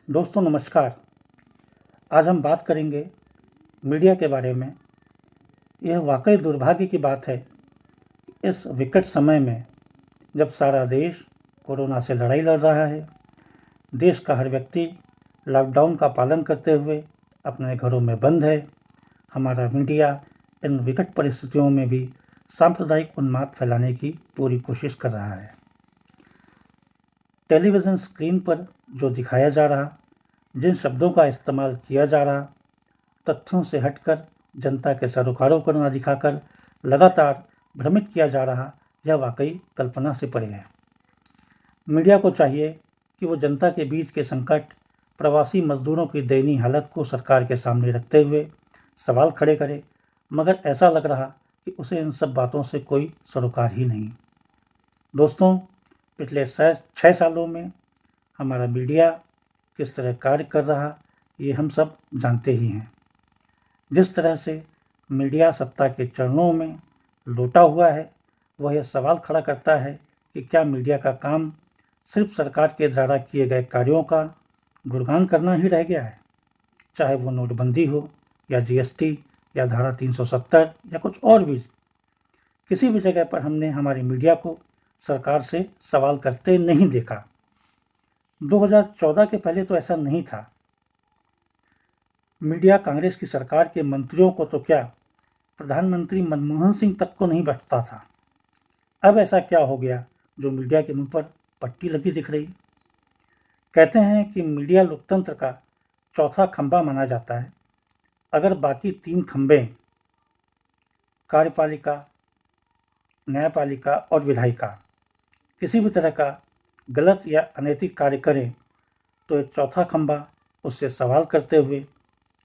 दोस्तों नमस्कार। आज हम बात करेंगे मीडिया के बारे में। यह वाकई दुर्भाग्य की बात है, इस विकट समय में जब सारा देश कोरोना से लड़ाई लड़ रहा है, देश का हर व्यक्ति लॉकडाउन का पालन करते हुए अपने घरों में बंद है, हमारा मीडिया इन विकट परिस्थितियों में भी सांप्रदायिक उन्माद फैलाने की पूरी कोशिश कर रहा है। टेलीविज़न स्क्रीन पर जो दिखाया जा रहा, जिन शब्दों का इस्तेमाल किया जा रहा, तथ्यों से हटकर जनता के सरोकारों को न दिखाकर लगातार भ्रमित किया जा रहा, यह वाकई कल्पना से परे है। मीडिया को चाहिए कि वो जनता के बीच के संकट, प्रवासी मजदूरों की दयनीय हालत को सरकार के सामने रखते हुए सवाल खड़े करे, मगर ऐसा लग रहा कि उसे इन सब बातों से कोई सरोकार ही नहीं। दोस्तों, पिछले 6 सालों में हमारा मीडिया किस तरह कार्य कर रहा, ये हम सब जानते ही हैं। जिस तरह से मीडिया सत्ता के चरणों में लोटा हुआ है, वह यह सवाल खड़ा करता है कि क्या मीडिया का काम सिर्फ सरकार के द्वारा किए गए कार्यों का गुणगान करना ही रह गया है, चाहे वो नोटबंदी हो या जीएसटी या धारा 370 या कुछ और भी। किसी भी जगह पर हमने हमारी मीडिया को सरकार से सवाल करते नहीं देखा। 2014 के पहले तो ऐसा नहीं था। मीडिया कांग्रेस की सरकार के मंत्रियों को तो क्या, प्रधानमंत्री मनमोहन सिंह तक को नहीं बचता था। अब ऐसा क्या हो गया जो मीडिया के मुंह पर पट्टी लगी दिख रही। कहते हैं कि मीडिया लोकतंत्र का चौथा खंभा माना जाता है। अगर बाकी 3 खंभे कार्यपालिका, न्यायपालिका और विधायिका किसी भी तरह का गलत या अनैतिक कार्य करें, तो एक चौथा खंभा उससे सवाल करते हुए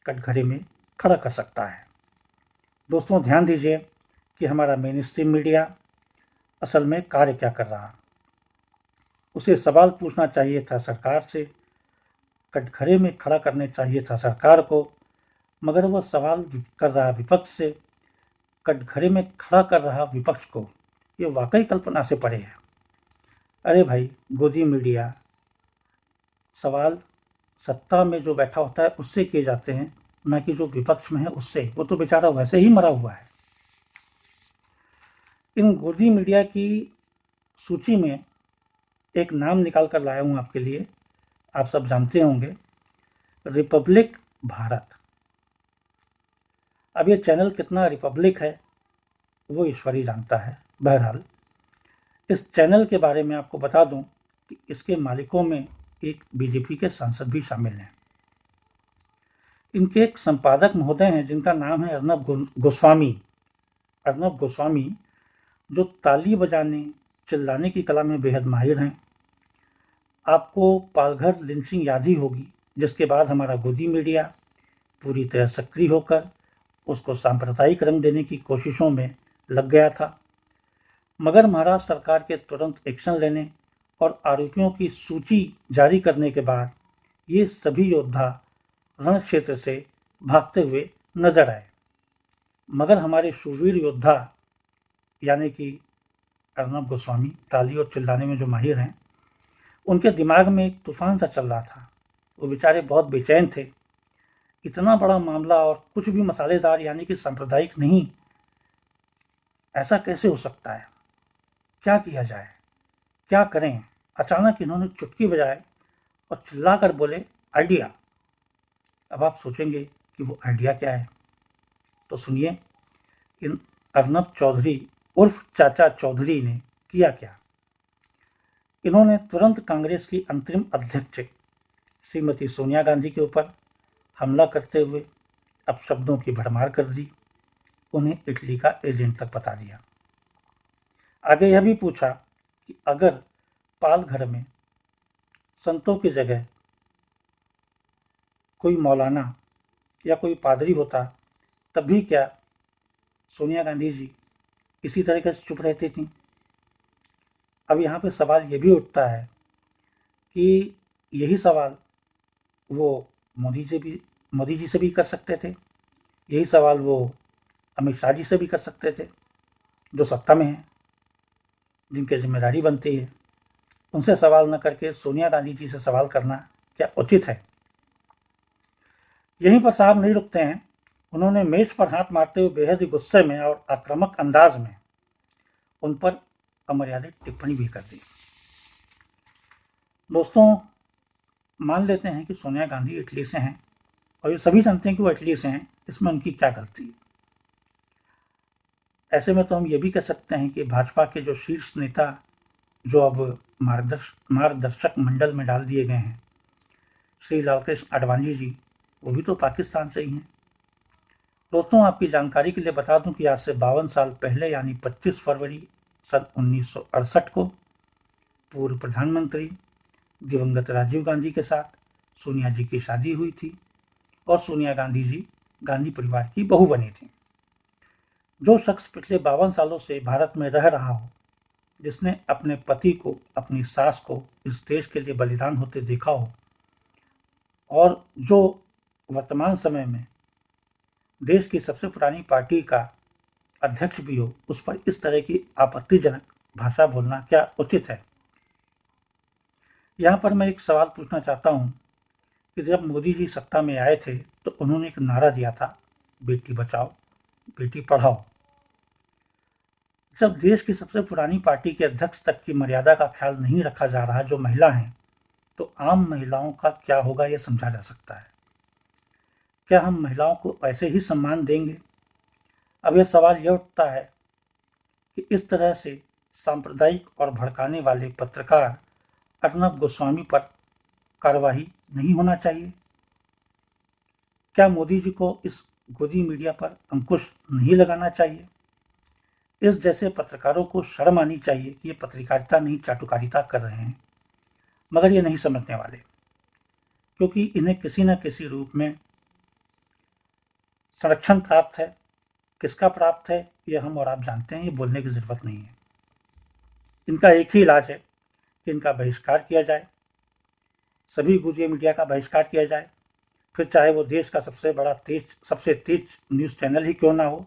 कटघरे में खड़ा कर सकता है। दोस्तों, ध्यान दीजिए कि हमारा मेन स्ट्रीम मीडिया असल में कार्य क्या कर रहा। उसे सवाल पूछना चाहिए था सरकार से, कटघरे में खड़ा करने चाहिए था सरकार को, मगर वह सवाल कर रहा विपक्ष से, कटघरे में खड़ा कर रहा विपक्ष को। ये वाकई कल्पना से परे है। अरे भाई, गोदी मीडिया, सवाल सत्ता में जो बैठा होता है उससे किए जाते हैं, न कि जो विपक्ष में है उससे। वो तो बेचारा वैसे ही मरा हुआ है। इन गोदी मीडिया की सूची में एक नाम निकाल कर लाया हूं आपके लिए। आप सब जानते होंगे, रिपब्लिक भारत। अब ये चैनल कितना रिपब्लिक है वो ईश्वर ही जानता है। बहरहाल, इस चैनल के बारे में आपको बता दूं कि इसके मालिकों में एक बीजेपी के सांसद भी शामिल हैं। इनके एक संपादक महोदय हैं जिनका नाम है अर्नब गोस्वामी। अर्नब गोस्वामी, जो ताली बजाने, चिल्लाने की कला में बेहद माहिर हैं। आपको पालघर लिंचिंग याद ही होगी, जिसके बाद हमारा गोदी मीडिया पूरी तरह सक्रिय होकर उसको सांप्रदायिक रंग देने की कोशिशों में लग गया था। मगर महाराष्ट्र सरकार के तुरंत एक्शन लेने और आरोपियों की सूची जारी करने के बाद ये सभी योद्धा रण क्षेत्र से भागते हुए नजर आए। मगर हमारे शूरवीर योद्धा यानी कि अर्नब गोस्वामी, ताली और चिल्लाने में जो माहिर हैं, उनके दिमाग में एक तूफान सा चल रहा था। वो बेचारे बहुत बेचैन थे। इतना बड़ा मामला और कुछ भी मसालेदार यानी कि सांप्रदायिक नहीं, ऐसा कैसे हो सकता है? क्या किया जाए, क्या करें? अचानक इन्होंने चुटकी बजाए और चिल्लाकर बोले, आइडिया। अब आप सोचेंगे कि वो आइडिया क्या है, तो सुनिए इन अर्नब चौधरी उर्फ चाचा चौधरी ने किया क्या। इन्होंने तुरंत कांग्रेस की अंतरिम अध्यक्ष श्रीमती सोनिया गांधी के ऊपर हमला करते हुए अपशब्दों की भरमार कर दी। उन्हें इटली का एजेंट तक बता दिया। आगे यह भी पूछा कि अगर पालघर में संतों की जगह कोई मौलाना या कोई पादरी होता, तब भी क्या सोनिया गांधी जी इसी तरीके से चुप रहती थी? अब यहाँ पे सवाल ये भी उठता है कि यही सवाल वो मोदी जी से भी कर सकते थे। यही सवाल वो अमित शाह जी से भी कर सकते थे, जो सत्ता में है, जिनकी जिम्मेदारी बनती है। उनसे सवाल न करके सोनिया गांधी जी से सवाल करना क्या उचित है? यहीं पर साहब नहीं रुकते हैं, उन्होंने मेज पर हाथ मारते हुए बेहद ही गुस्से में और आक्रामक अंदाज में उन पर अमर्यादित टिप्पणी भी कर दी। दोस्तों, मान लेते हैं कि सोनिया गांधी इटली से हैं और ये सभी जानते हैं कि वो इटली से हैं, इसमें उनकी क्या गलती है। ऐसे में तो हम ये भी कह सकते हैं कि भाजपा के जो शीर्ष नेता जो अब मार्गदर्शक मंडल में डाल दिए गए हैं, श्री लालकृष्ण आडवाणी जी, वो भी तो पाकिस्तान से ही हैं। दोस्तों, आपकी जानकारी के लिए बता दूं कि आज से 52 साल पहले यानी 25 फरवरी सन 1968 को पूर्व प्रधानमंत्री दिवंगत राजीव गांधी के साथ सोनिया जी की शादी हुई थी और सोनिया गांधी जी गांधी परिवार की बहू बनी थी। जो शख्स पिछले 52 सालों से भारत में रह रहा हो, जिसने अपने पति को, अपनी सास को इस देश के लिए बलिदान होते देखा हो और जो वर्तमान समय में देश की सबसे पुरानी पार्टी का अध्यक्ष भी हो, उस पर इस तरह की आपत्तिजनक भाषा बोलना क्या उचित है। यहाँ पर मैं एक सवाल पूछना चाहता हूँ कि जब मोदी जी सत्ता में आए थे तो उन्होंने एक नारा दिया था, बेटी बचाओ बेटी पढ़ाओ। जब देश की सबसे पुरानी पार्टी के अध्यक्ष तक की मर्यादा का ख्याल नहीं रखा जा रहा जो महिला हैं, तो आम महिलाओं का क्या होगा यह समझा जा सकता है। क्या हम महिलाओं को ऐसे ही सम्मान देंगे? अब यह सवाल यह उठता है कि इस तरह से सांप्रदायिक और भड़काने वाले पत्रकार अर्नब गोस्वामी पर कार्रवाई नहीं होना चाहिए? क्या मोदी जी को इस गोदी मीडिया पर अंकुश नहीं लगाना चाहिए? इस जैसे पत्रकारों को शर्म आनी चाहिए कि ये पत्रकारिता नहीं चाटुकारिता कर रहे हैं, मगर ये नहीं समझने वाले, क्योंकि इन्हें किसी न किसी रूप में संरक्षण प्राप्त है। किसका प्राप्त है ये हम और आप जानते हैं, ये बोलने की जरूरत नहीं है। इनका एक ही इलाज है कि इनका बहिष्कार किया जाए, सभी गोदी मीडिया का बहिष्कार किया जाए, फिर चाहे वो देश का सबसे तेज न्यूज चैनल ही क्यों ना हो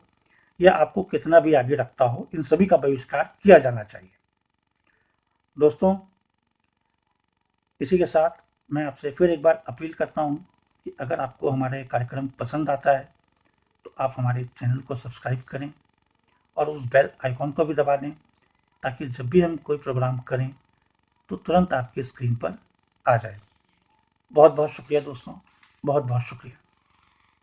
या आपको कितना भी आगे रखता हो, इन सभी का बहिष्कार किया जाना चाहिए। दोस्तों, इसी के साथ मैं आपसे फिर एक बार अपील करता हूं कि अगर आपको हमारे कार्यक्रम पसंद आता है तो आप हमारे चैनल को सब्सक्राइब करें और उस बेल आइकॉन को भी दबा दें, ताकि जब भी हम कोई प्रोग्राम करें तो तुरंत आपकी स्क्रीन पर आ जाए। बहुत बहुत शुक्रिया दोस्तों, बहुत बहुत शुक्रिया।